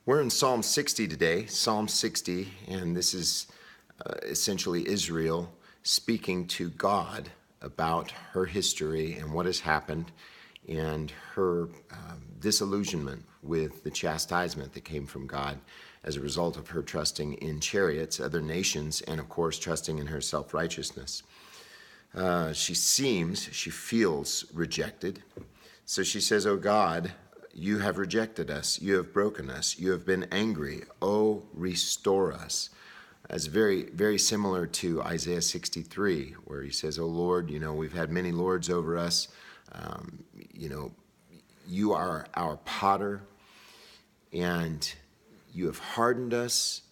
We're in Psalm 60 today, Psalm 60, and this is essentially Israel speaking to God about her history and what has happened and her disillusionment with the chastisement that came from God as a result of her trusting in chariots, other nations, and of course trusting in her self-righteousness. She feels rejected. So she says, "Oh God, you have rejected us. You have broken us. You have been angry. Oh, restore us." That's very, very similar to Isaiah 63, where he says, "Oh Lord, we've had many lords over us. You are our potter, and you have hardened us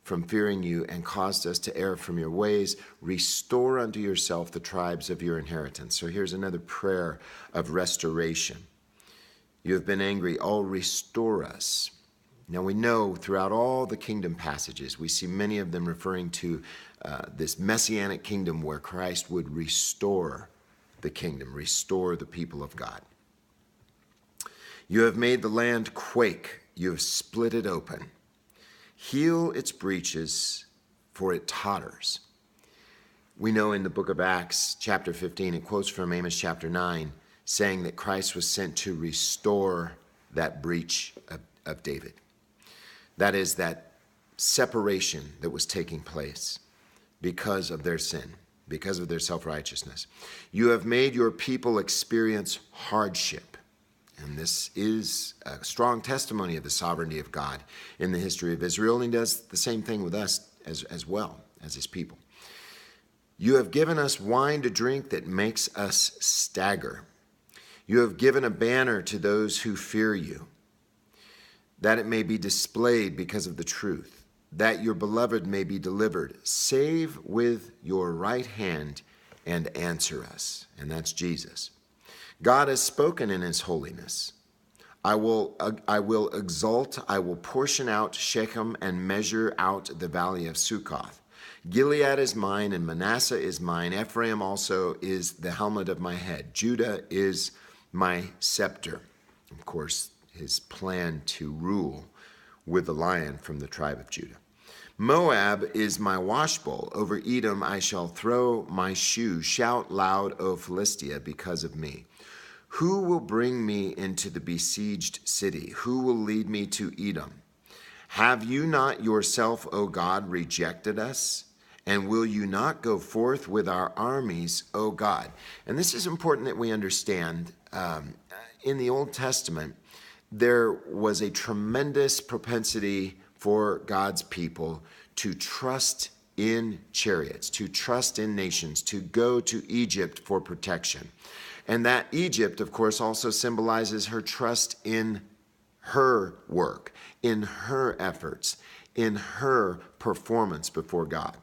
from fearing you and caused us to err from your ways. Restore unto yourself the tribes of your inheritance." So here's another prayer of restoration. You have been angry. Oh, restore us. Now we know throughout all the kingdom passages, we see many of them referring to this messianic kingdom where Christ would restore the kingdom, restore the people of God. You have made the land quake. You have split it open. Heal its breaches, for it totters. We know in the book of Acts, chapter 15, it quotes from Amos chapter 9, saying that Christ was sent to restore that breach of David. That is, that separation that was taking place because of their sin, because of their self-righteousness. You have made your people experience hardship. And this is a strong testimony of the sovereignty of God in the history of Israel, and he does the same thing with us as well as his people. You have given us wine to drink that makes us stagger. You have given a banner to those who fear you, that it may be displayed because of the truth, that your beloved may be delivered. Save with your right hand and answer us. And that's Jesus. God has spoken in his holiness. I will exalt, I will portion out Shechem and measure out the valley of Succoth. Gilead is mine and Manasseh is mine. Ephraim also is the helmet of my head. Judah is my scepter. Of course, his plan to rule with the lion from the tribe of Judah. Moab is my washbowl. Over Edom I shall throw my shoe. Shout loud, O Philistia, because of me. Who will bring me into the besieged city? Who will lead me to Edom? Have you not yourself, O God, rejected us? And will you not go forth with our armies, O God? And this is important that we understand. In the Old Testament, there was a tremendous propensity for God's people to trust in chariots, to trust in nations, to go to Egypt for protection. And that Egypt, of course, also symbolizes her trust in her work, in her efforts, in her performance before God.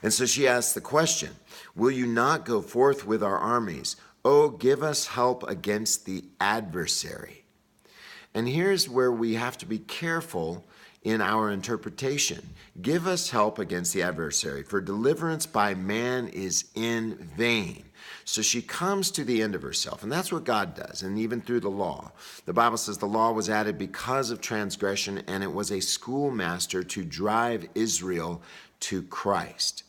And so she asks the question, will you not go forth with our armies? Oh, give us help against the adversary. And here's where we have to be careful in our interpretation. Give us help against the adversary, for deliverance by man is in vain. So she comes to the end of herself, and that's what God does, and even through the law. The Bible says the law was added because of transgression, and it was a schoolmaster to drive Israel to Christ.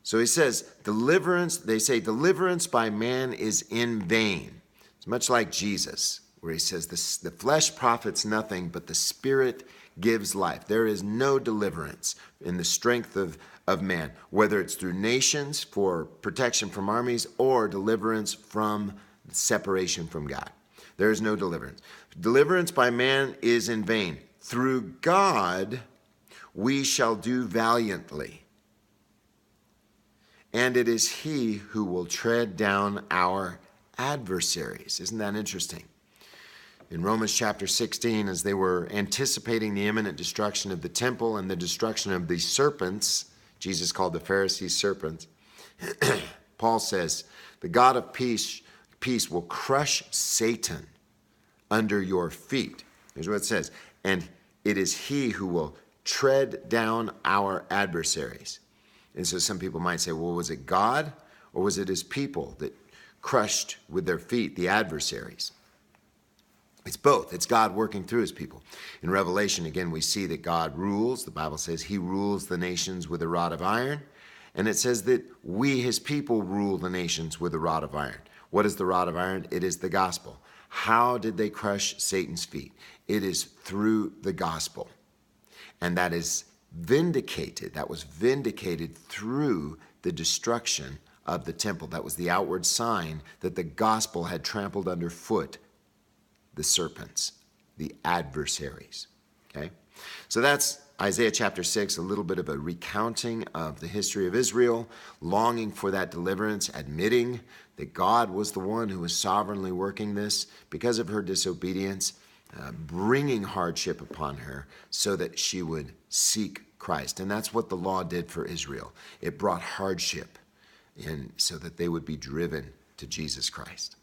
So he says, they say deliverance by man is in vain. It's much like Jesus, where he says the flesh profits nothing, but the spirit gives life. There is no deliverance in the strength of man, whether it's through nations for protection from armies or deliverance from separation from God. There is no deliverance. Deliverance by man is in vain. Through God we shall do valiantly. And it is he who will tread down our adversaries. Isn't that interesting? In Romans chapter 16, as they were anticipating the imminent destruction of the temple and the destruction of the serpents, Jesus called the Pharisees serpents, Paul says, the God of peace will crush Satan under your feet. Here's what it says, and it is he who will tread down our adversaries. And so some people might say, well, was it God or was it his people that crushed with their feet the adversaries? It's both. It's God working through his people. In Revelation, again, we see that God rules. The Bible says he rules the nations with a rod of iron. And it says that we, his people, rule the nations with a rod of iron. What is the rod of iron? It is the gospel. How did they crush Satan's feet? It is through the gospel. And that is vindicated. That was vindicated through the destruction of the temple. That was the outward sign that the gospel had trampled underfoot the serpents, the adversaries. Okay? So that's Isaiah chapter 6, a little bit of a recounting of the history of Israel, longing for that deliverance, admitting that God was the one who was sovereignly working this because of her disobedience, bringing hardship upon her so that she would seek Christ. And that's what the law did for Israel. It brought hardship in so that they would be driven to Jesus Christ.